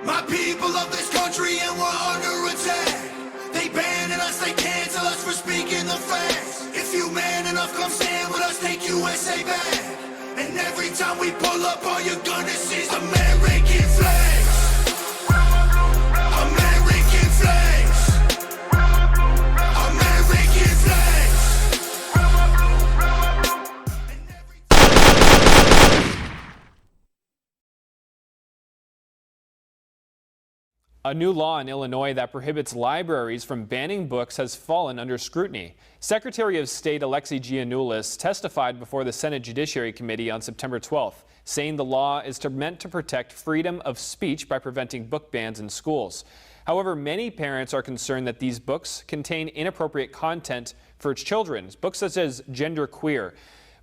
My people of this country and we're under attack. They banning us, they cancel us for speaking the facts. If you man enough, come stand with us, take USA back. And every time we pull up, all you're gonna see is American flags. American flags. American flags. A new law in Illinois that prohibits libraries from banning books has fallen under scrutiny. Secretary of State Alexei Giannoulis testified before the Senate Judiciary Committee on September 12th, saying the law is meant to protect freedom of speech by preventing book bans in schools. However, many parents are concerned that these books contain inappropriate content for children, books such as genderqueer.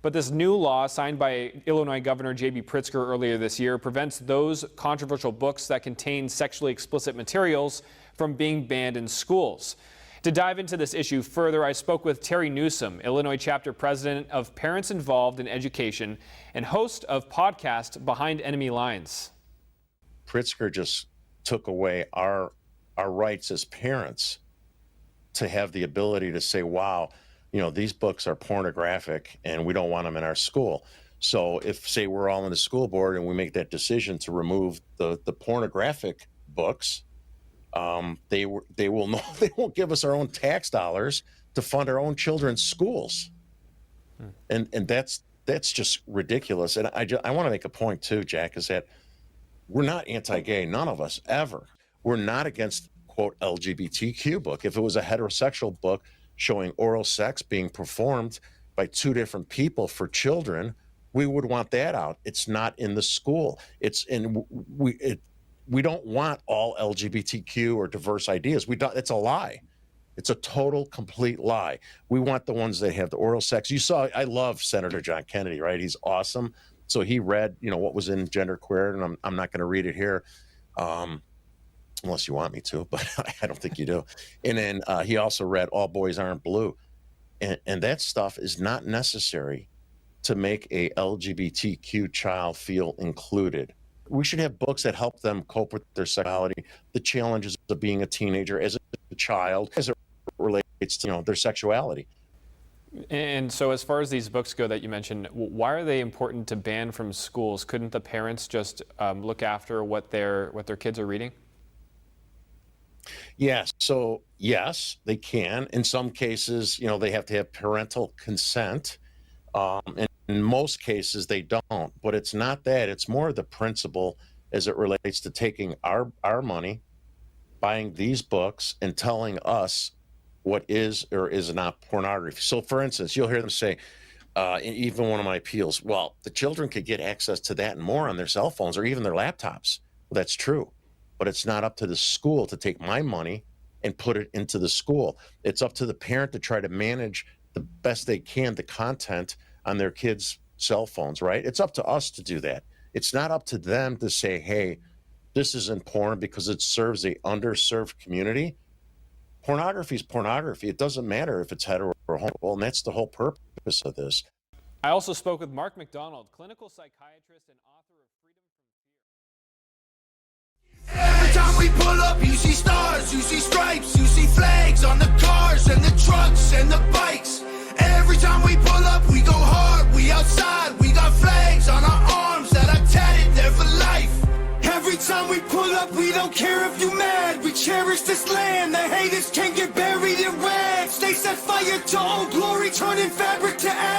But this new law signed by Illinois Governor J.B. Pritzker earlier this year prevents those controversial books that contain sexually explicit materials from being banned in schools. To dive into this issue further, I spoke with Terry Newsome, Illinois chapter president of Parents Involved in Education and host of podcast Behind Enemy Lines. Pritzker just took away our rights as parents to have the ability to say, wow, you know, these books are pornographic and we don't want them in our school. So if, say, we're all in the school board and we make that decision to remove the pornographic books, they won't give us our own tax dollars to fund our own children's schools. And that's just ridiculous. And I want to make a point too, Jack, is that we're not anti-gay, none of us ever. We're not against, quote, LGBTQ book. If it was a heterosexual book showing oral sex being performed by two different people for children, we would want that out. It's not in the school. We don't want all LGBTQ or diverse ideas. It's a lie. It's a total, complete lie. We want the ones that have the oral sex. You saw, I love Senator John Kennedy, right? He's awesome. So he read, what was in genderqueer, and I'm not going to read it here. Unless you want me to, but I don't think you do. And then he also read All Boys Aren't Blue. And that stuff is not necessary to make a LGBTQ child feel included. We should have books that help them cope with their sexuality, the challenges of being a teenager as a child, as it relates to their sexuality. And so as far as these books go that you mentioned, why are they important to ban from schools? Couldn't the parents just look after what their kids are reading? Yes. So yes, they can. In some cases, they have to have parental consent. And in most cases, they don't. But it's not that. It's more the principle as it relates to taking our money, buying these books, and telling us what is or is not pornography. So, for instance, you'll hear them say, even one of my appeals, well, the children could get access to that and more on their cell phones or even their laptops. Well, that's true. But it's not up to the school to take my money and put it into the school. It's up to the parent to try to manage the best they can the content on their kids' cell phones, right? It's up to us to do that. It's not up to them to say, hey, this isn't porn because it serves a underserved community. Pornography is pornography. It doesn't matter if it's hetero or homo, and that's the whole purpose of this. I also spoke with Mark McDonald, clinical psychiatrist and author of Freedom from Fear. Every time we pull up, you see stars, you see stripes, you see flags on the cars and the trucks and the bikes. Every time we pull up, we go hard, we outside, we got flags on our arms that are tatted there for life. Every time we pull up, we don't care if you mad, we cherish this land, the haters can't get buried in rags. They set fire to old glory, turning fabric to ash.